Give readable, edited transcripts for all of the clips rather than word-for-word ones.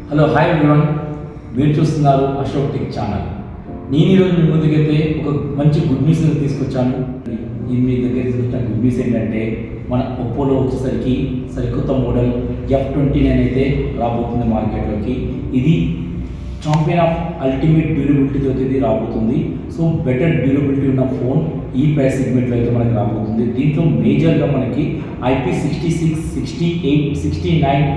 Hello hi everyone, మీరు చూస్తున్నారు Ashok tech channel. నేను ఈరోజు మీ ముందుకైతే ఒక మంచి గుడ్ న్యూస్ తీసుకొచ్చాను. ఈ మీ దగ్గర తీసుకొచ్చిన గుడ్ న్యూస్ ఏంటంటే మన ఒప్పోలో వచ్చేసరికి సరికొత్త మోడల్ F29 అయితే రాబోతుంది మార్కెట్లోకి. ఇది ఛాంపియన్ ఆఫ్ అల్టిమేట్ డ్యూరబిలిటీతో ఇది రాబోతుంది. సో బెటర్ డ్యూరబిలిటీ ఉన్న ఫోన్ ఈ ప్రైస్ సెగ్మెంట్లో అయితే మనకి రాబోతుంది. దీంట్లో మేజర్గా మనకి IP66, 68, 69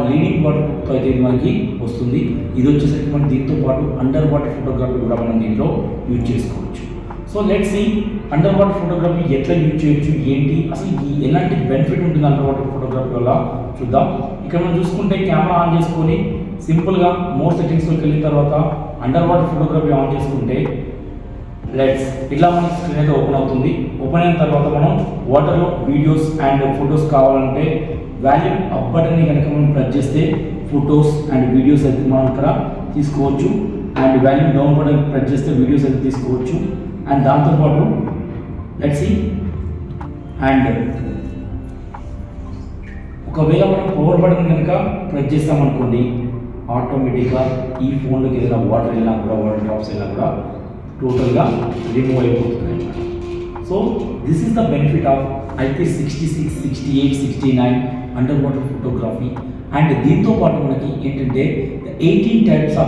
లీడింగ్ వాటర్తో అయితే ఇది మనకి వస్తుంది. ఇది వచ్చేసరికి మనం దీంతో పాటు అండర్ వాటర్ ఫోటోగ్రఫీ కూడా మనం దీంట్లో యూజ్ చేసుకోవచ్చు. So let's see under water photography ఎట్లా యూజ్ చేయొచ్చు, ఏంటి అసలు ఎలాంటి బెనిఫిట్ ఉంటుంది అండర్ వాటర్ ఫోటోగ్రఫీ వల్ల చూద్దాం. ఇక్కడ మనం చూసుకుంటే కెమెరా ఆన్ చేసుకొని సింపుల్గా మోర్ సెట్టింగ్స్లోకి వెళ్ళిన తర్వాత అండర్ వాటర్ ఫోటోగ్రఫీ ఆన్ చేసుకుంటే లెట్స్ ఇట్లా మనకి స్క్రీన్ అయితే ఓపెన్ అవుతుంది. ఓపెన్ అయిన తర్వాత మనం వాటర్లో వీడియోస్ అండ్ ఫొటోస్ కావాలంటే వాల్యూమ్ అప్ బటన్ని కనుక మనం ప్రెస్ చేస్తే ఫొటోస్ అండ్ వీడియోస్ అయితే మనం ఇక్కడ తీసుకోవచ్చు. And volume down button press చేస్తే వీడియోస్ అయితే తీసుకోవచ్చు. అండ్ దాంతోపాటు లెట్స్ సీ అండ్ ఒకవేళ మనం పవర్ బటన్ కనుక ప్రెస్ చేస్తామనుకోండి ఆటోమేటిక్గా ఈ ఫోన్లోకి ఏదైనా వాటర్ వెళ్ళినా కూడా వాటర్ డ్రాప్స్ వెళ్ళినా కూడా టోటల్గా రిమూవ్ అయిపోతుంది. So this is the benefit of IP66, 68, 69 under water photography. And దీంతో పాటు మనకి ఏంటంటే 18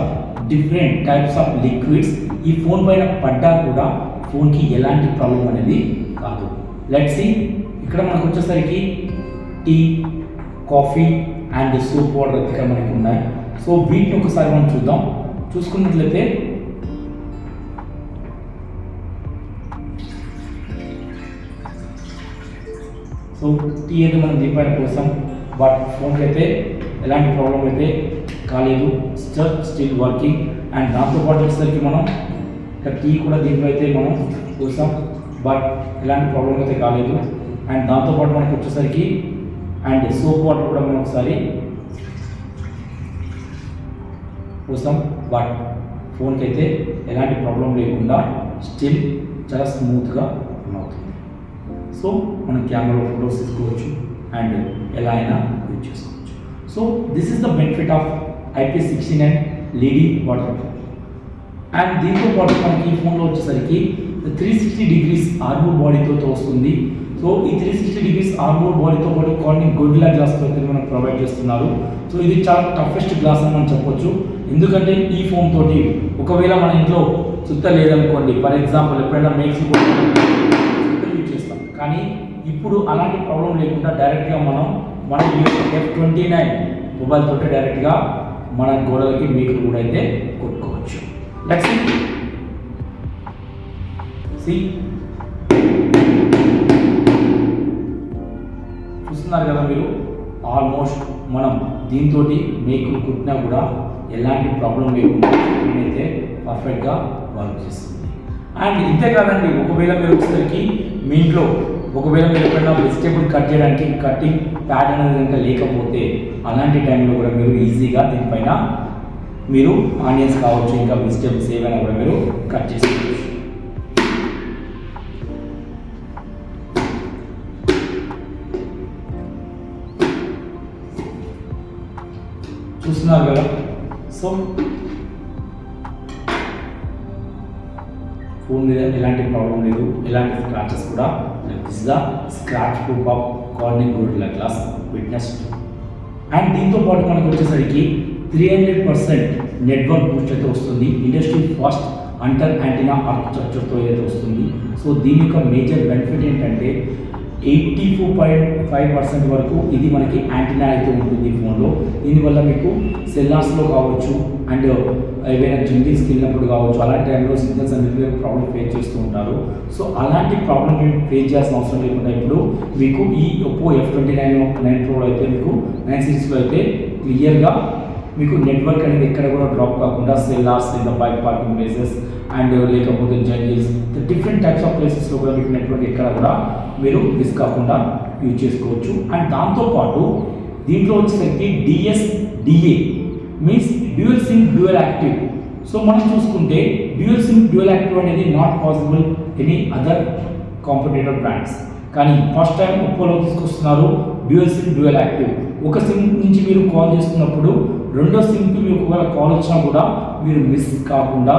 డిఫరెంట్ టైప్స్ ఆఫ్ లిక్విడ్స్ ఈ ఫోన్ పైన పడ్డా కూడా ఫోన్కి ఎలాంటి ప్రాబ్లం అనేది కాదు. లెట్స్ సీ ఇక్కడ మనకు వచ్చేసరికి tea, coffee and soap water ఇక్కడ మనకి ఉన్నాయి. సో వీటిని ఒకసారి మనం చూద్దాం. చూసుకున్నట్లయితే సో టీ అయితే మనం దీనిపైన కోసం బట్ ఫోన్కి అయితే ఎలాంటి ప్రాబ్లం అయితే కాలేదు, స్టిల్ వర్కింగ్. అండ్ దాంతోపాటు వచ్చేసరికి మనం ఇక్కడ టీ కూడా దీంట్లో అయితే మనం చూసాం బట్ ఎలాంటి ప్రాబ్లం అయితే కాలేదు. అండ్ దాంతోపాటు మనకు వచ్చేసరికి అండ్ సోప్ వాటర్ కూడా మనం ఒకసారి చూసాం బట్ ఫోన్కి అయితే ఎలాంటి ప్రాబ్లం లేకుండా స్టిల్ చాలా స్మూత్గా రన్ అవుతుంది. సో మనం కెమెరాలో ఫొటోస్ తీసుకోవచ్చు అండ్ ఎలా అయినా యూజ్ చేసుకోవచ్చు. So this is the benefit of IP69 leading water. And దీంతో పాటు మనకి ఈ ఫోన్లో వచ్చేసరికి 360 degrees ఆర్మోర్ బాడీతో వస్తుంది. సో ఈ 360 degrees ఆర్మోర్ బాడీతో పాటు కార్నింగ్ గొరిల్లా గ్లాస్తో అయితే మనకు ప్రొవైడ్ చేస్తున్నారు. సో ఇది చాలా టఫెస్ట్ గ్లాస్ అని మనం చెప్పొచ్చు. ఎందుకంటే ఈ ఫోన్ తోటి ఒకవేళ మన ఇంట్లో చుట్ట లేదనుకోండి, ఫర్ ఎగ్జాంపుల్ ఎప్పుడైనా మేక్స్ యూజ్ చేస్తాం, కానీ ఇప్పుడు అలాంటి ప్రాబ్లం లేకుండా డైరెక్ట్గా మనం మన F29 మొబైల్ తోటి డైరెక్ట్గా మన గోడలకి మేకులు కూడా అయితే కొట్టుకోవచ్చు. లెట్స్ సీ చూస్తున్నారు కదా మీరు, ఆల్మోస్ట్ మనం దీంతో మేకులు కుట్టినా కూడా ఎలాంటి ప్రాబ్లం లేకుండా అయితే పర్ఫెక్ట్గా వర్క్ చేస్తుంది. అండ్ ఇంతే కాదండి, ఒకవేళ మీరు వచ్చేసరికి మీ ఇంట్లో ఒకవేళ మీరు ఎప్పుడైనా వెజిటేబుల్ కట్ చేయడానికి కటింగ్ ప్యాడ్ అనేది కనుక లేకపోతే అలాంటి టైంలో కూడా మీరు ఈజీగా దీనిపైన మీరు ఆనియన్స్ కావచ్చు, ఇంకా వెజిటేబుల్స్ ఏవైనా కూడా మీరు కట్ చేసుకోవచ్చు. చూస్తున్నారు కదా, సో ఫోన్ మీద ఎలాంటి ప్రాబ్లం లేదు, ఎలాంటి స్క్రాచెస్ కూడా లేదు. This is the scratch proof of Corning Gorilla Glass witness. అండ్ దీంతో పాటు మనకు వచ్చేసరికి 300% నెట్వర్క్ బూస్ట్ అయితే వస్తుంది. ఇండస్ట్రీ ఫాస్ట్ అంటర్ యాంటీనా ఆర్కిటెక్చర్తో ఏదైతే వస్తుంది. సో దీని యొక్క మేజర్ బెనిఫిట్ ఏంటంటే 84.5% వరకు ఇది మనకి యాంటీనా అయితే ఉంటుంది ఈ ఫోన్లో. దీనివల్ల మీకు సెల్లార్స్లో కావచ్చు అండ్ ఏవైనా జంగిల్స్కి వెళ్ళినప్పుడు కావచ్చు, అలాంటి టైంలో సిగ్నల్స్ అనేది ప్రాబ్లం ఫేస్ చేస్తూ ఉంటారు. సో అలాంటి ప్రాబ్లం మీరు ఫేస్ చేయాల్సిన అవసరం లేకుండా ఇప్పుడు మీకు ఈ ఒప్పో F29 Pro అయితే మీకు 9 సిరీస్లో అయితే క్లియర్గా మీకు నెట్వర్క్ అనేది ఎక్కడ కూడా డ్రాప్ కాకుండా sellers in the bike parking places and లేకపోతే జంగిల్స్ డిఫరెంట్ టైప్స్ ఆఫ్ ప్లేసెస్లో కూడా మీకు నెట్వర్క్ ఎక్కడ కూడా మీరు మిస్ కాకుండా యూజ్ చేసుకోవచ్చు. అండ్ దాంతోపాటు దీంట్లో వచ్చేసరికి DSDA means dual SIM dual active. So మనం చూసుకుంటే డ్యూయల్ సిమ్ డ్యూయల్ యాక్టివ్ అనేది not possible any other competitor brands, కానీ ఫస్ట్ టైం ఒప్పోలో తీసుకొస్తున్నారు డ్యూయల్ సిమ్ డ్యూయల్ యాక్టివ్. ఒక సిమ్ నుంచి మీరు కాల్ చేస్తున్నప్పుడు రెండో సిమ్కి మీకు ఒకవేళ కాల్ వచ్చినా కూడా మీరు మిస్ కాకుండా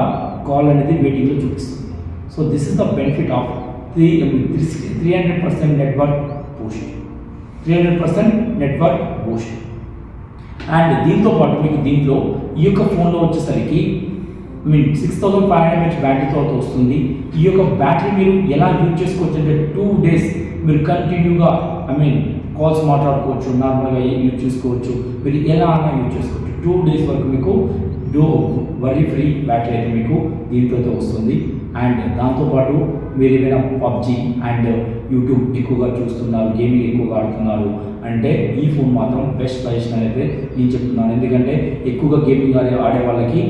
కాల్ అనేది వెయిటింగ్లో చూపిస్తుంది. So this is the benefit of 300% network Boost, 300% network Boost. And దీంతో పాటు మీకు దీంట్లో ఈ యొక్క ఫోన్లో వచ్చేసరికి 6500 mAh బ్యాటరీతో వస్తుంది. ఈ యొక్క బ్యాటరీ మీరు ఎలా యూజ్ చేసుకోవచ్చు అంటే 2 days మీరు కంటిన్యూగా కాల్స్ మాట్లాడుకోవచ్చు, నార్మల్గా యూజ్ చేసుకోవచ్చు, మీరు ఎలా అన్నా యూజ్ చేసుకోవచ్చు. 2 days వరకు మీకు వరీ ఫ్రీ బ్యాటరీ అయితే మీకు దీంట్లో వస్తుంది. అండ్ దాంతోపాటు మీరు ఏమైనా పబ్జీ అండ్ యూట్యూబ్ ఎక్కువగా చూస్తున్నారు, గేమింగ్ ఎక్కువగా ఆడుతున్నారు అంటే ఈ ఫోన్ మాత్రం బెస్ట్ సజెషన్ అయితే నేను చెప్తున్నాను. ఎందుకంటే ఎక్కువగా గేమింగ్ ఆడే వాళ్ళకి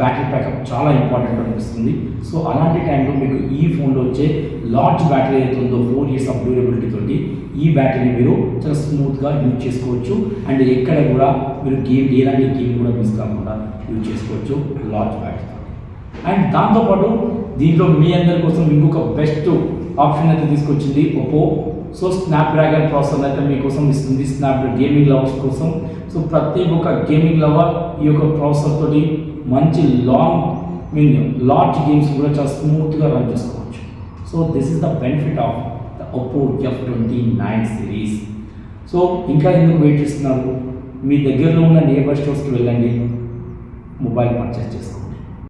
బ్యాటరీ బ్యాకప్ చాలా ఇంపార్టెంట్ అనిపిస్తుంది. సో అలాంటి టైంలో మీకు ఈ ఫోన్లో వచ్చే లార్జ్ బ్యాటరీ అయితే ఉందో 4 years ఆఫ్ డ్యూరబిలిటీ తోటి ఈ బ్యాటరీని మీరు చాలా స్మూత్గా యూజ్ చేసుకోవచ్చు. అండ్ ఎక్కడ కూడా మీరు ఎలాంటి గేమ్ కూడా మిస్ కాకుండా యూజ్ చేసుకోవచ్చు లార్జ్ బ్యాటరీ. అండ్ దాంతోపాటు దీంట్లో మీ అందరి కోసం ఇంకొక బెస్ట్ ఆప్షన్ అయితే తీసుకొచ్చింది ఒప్పో. సో స్నాప్డ్రాగన్ ప్రాసెసర్ అయితే మీకోసం ఇస్తుంది, గేమింగ్ లవర్స్ కోసం. సో ప్రతి ఒక్క గేమింగ్ లవర్ ఈ యొక్క ప్రాసెసర్ తోటి మంచి లార్జ్ గేమ్స్ కూడా చాలా స్మూత్గా రన్ చేసుకోవచ్చు. So this is the benefit of the Oppo F29 series. So ఇంకా ఎందుకు వెయిట్ చేస్తున్నారు? మీ దగ్గరలో ఉన్న నేబర్ స్టోర్స్కి వెళ్ళండి, మొబైల్ పర్చేస్ చేసుకోండి.